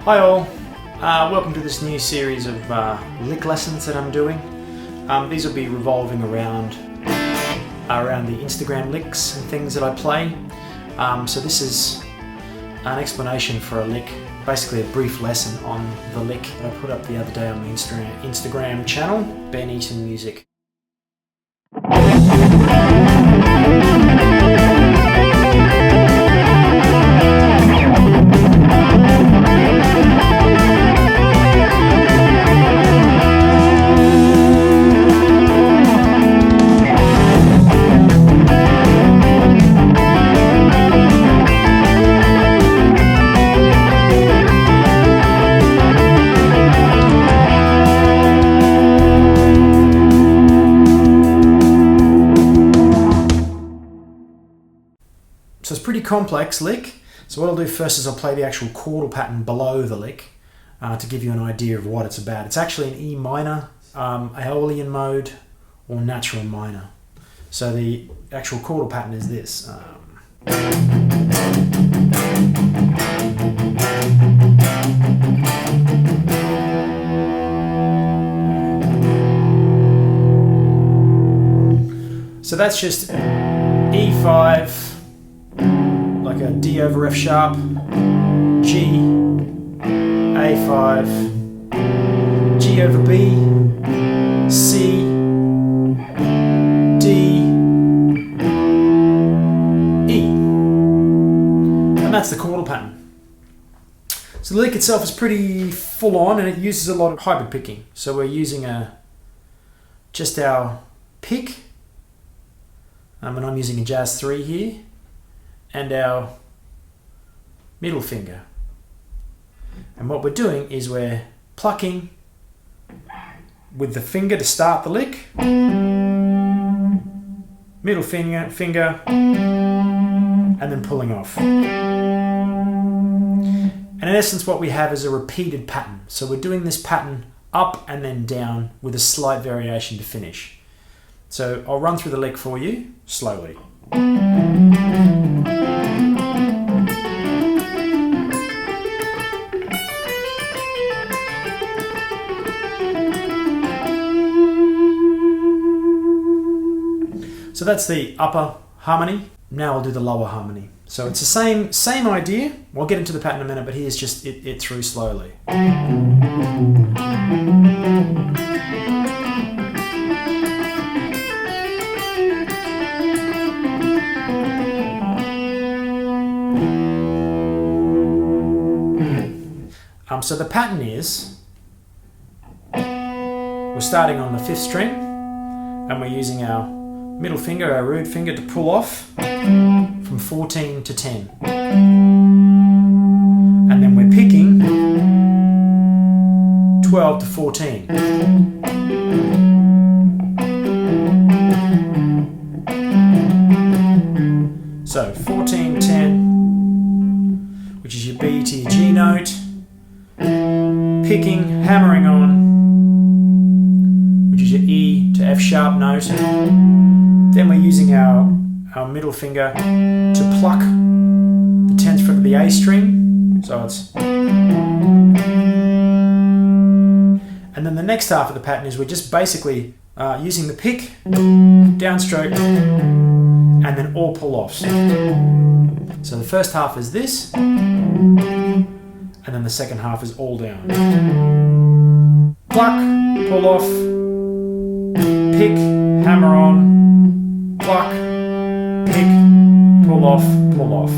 Hi all, welcome to this new series of lick lessons that I'm doing. These will be revolving around the Instagram licks and things that I play. So this is an explanation for a lick, basically a brief lesson on the lick that I put up the other day on the Instagram channel, Ben Eaton Music. So it's a pretty complex lick. So what I'll do first is I'll play the actual chordal pattern below the lick to give you an idea of what it's about. It's actually an E minor, Aeolian mode, or natural minor. So the actual chordal pattern is this. So that's just E5, like a D over F sharp, G, A5, G over B, C, D, E. And that's the chordal pattern. So the lick itself is pretty full on and it uses a lot of hybrid picking. So we're using just our pick, and I'm using a jazz 3 here, and our middle finger. And what we're doing is we're plucking with the finger to start the lick, middle finger, and then pulling off. And in essence what we have is a repeated pattern. So we're doing this pattern up and then down with a slight variation to finish. So I'll run through the lick for you slowly. So that's the upper harmony. Now I'll do the lower harmony. So it's the same idea. We'll get into the pattern in a minute, but here's just it through slowly. So the pattern is, we're starting on the 5th string and we're using our middle finger, our root finger, to pull off from 14 to 10. And then we're picking 12 to 14. So 14, 10, which is your B to your G note. Picking, hammering on, which is your E to F sharp note. Then we're using our middle finger to pluck the 10th fret of the A string. So it's... And then the next half of the pattern is we're just basically using the pick, downstroke, and then all pull-offs. So the first half is this, and then the second half is all down. Pluck, pull off, pick, hammer on, pluck, pick, pull off, pull off.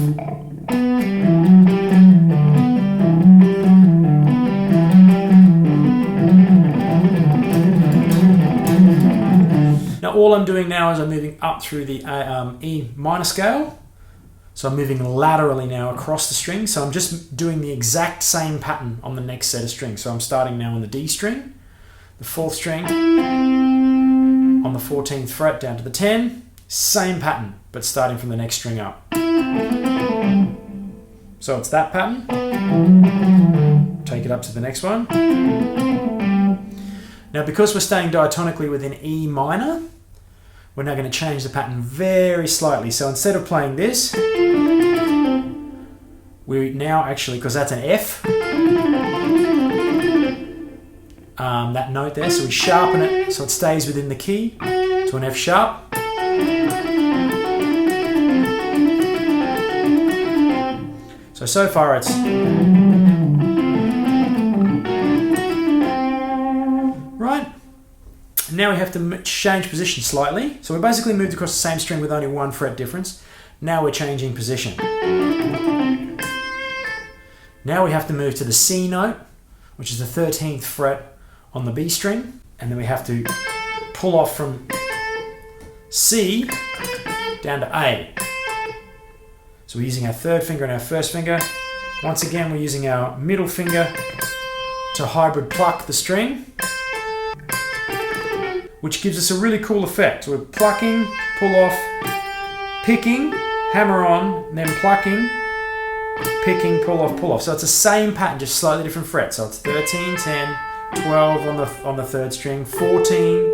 Now all I'm doing now is I'm moving up through the E minor scale. So I'm moving laterally now across the string. So I'm just doing the exact same pattern on the next set of strings. So I'm starting now on the D string, the 4th string, on the 14th fret down to the 10. Same pattern, but starting from the next string up. So it's that pattern. Take it up to the next one. Now because we're staying diatonically within E minor, we're now going to change the pattern very slightly. So instead of playing this, we now actually, because that's an F, that note there. So we sharpen it so it stays within the key to an F sharp. So far it's right. Now we have to change position slightly. So we basically moved across the same string with only 1 fret difference. Now we're changing position. Now we have to move to the C note, which is the 13th fret on the B string. And then we have to pull off from C down to A. So we're using our 3rd finger and our 1st finger. Once again, we're using our middle finger to hybrid pluck the string, which gives us a really cool effect. So we're plucking, pull off, picking, hammer on, then plucking, picking, pull off, pull off. So it's the same pattern, just slightly different frets. So it's 13, 10, 12 on the 3rd string, 14,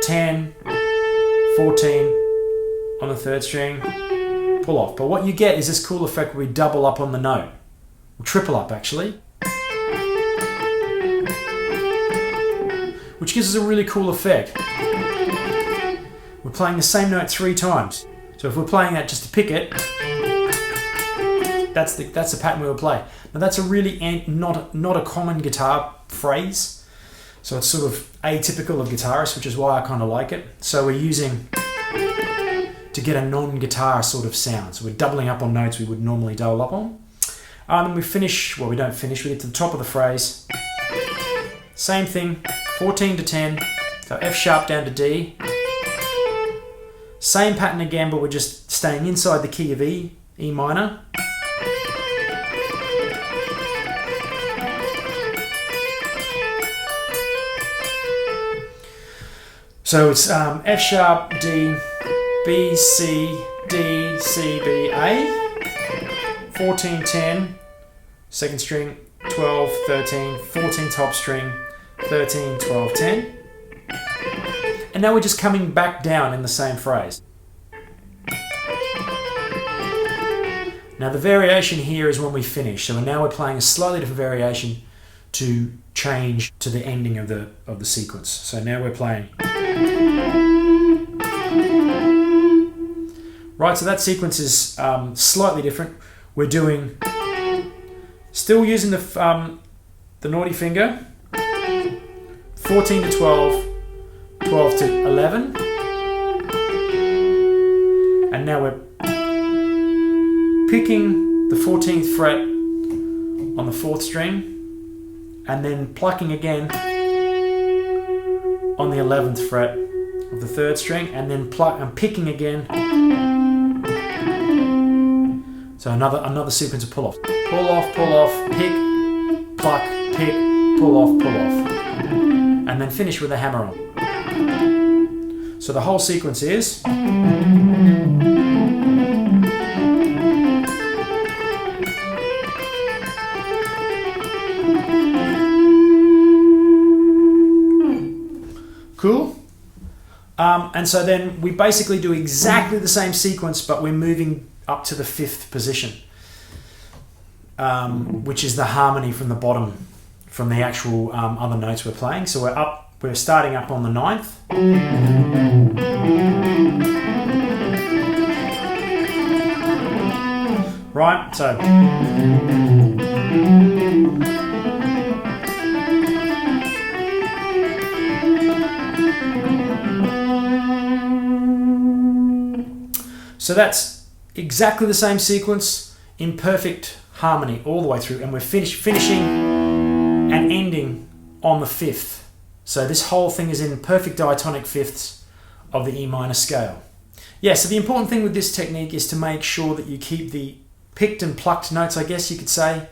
10, 14 on the 3rd string, pull off. But what you get is this cool effect where we double up on the note, or triple up actually, which gives us a really cool effect. We're playing the same note 3 times. So if we're playing that just to pick it, that's the pattern we will play. Now that's a really not a common guitar phrase, so it's sort of atypical of guitarists, which is why I kind of like it. So we're using to get a non-guitar sort of sound. So we're doubling up on notes we would normally double up on. And we finish, well, we don't finish, we get to the top of the phrase. Same thing, 14 to 10, so F sharp down to D. Same pattern again, but we're just staying inside the key of E, E minor. So it's F sharp, D, B, C, D, C, B, A, 14, 10, 2nd string, 12, 13, 14 top string, 13, 12, 10. And now we're just coming back down in the same phrase. Now the variation here is when we finish. So now we're playing a slightly different variation to change to the ending of the sequence. So now we're playing. Right, so that sequence is slightly different. We're doing, still using the naughty finger, 14 to 12, 12 to 11, and now we're picking the 14th fret on the 4th string, and then plucking again on the 11th fret of the 3rd string, and then picking again. So another sequence of pull-offs. Pull off, pick, pluck, pick, pull off, and then finish with a hammer on. So the whole sequence is. Cool. And so then we basically do exactly the same sequence, but we're moving up to the 5th position, which is the harmony from the bottom, from the actual other notes we're playing. So we're starting up on the 9th. Right, so. So that's exactly the same sequence in perfect harmony all the way through, and we're finishing and ending on the 5th. So this whole thing is in perfect diatonic fifths of the E minor scale. Yeah, so the important thing with this technique is to make sure that you keep the picked and plucked notes, I guess you could say,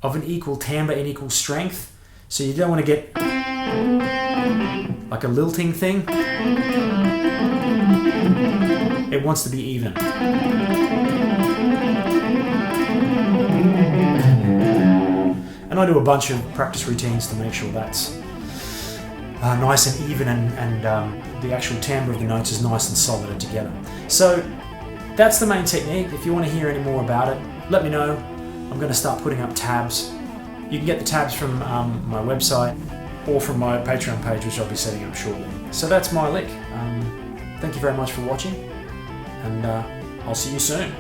of an equal timbre and equal strength. So you don't want to get like a lilting thing. It wants to be even. And I do a bunch of practice routines to make sure that's nice and even, and the actual timbre of the notes is nice and solid together. So that's the main technique. If you want to hear any more about it, let me know. I'm going to start putting up tabs You can get the tabs from my website or from my Patreon page, which I'll be setting up shortly. So that's my lick. Thank you very much for watching, and I'll see you soon.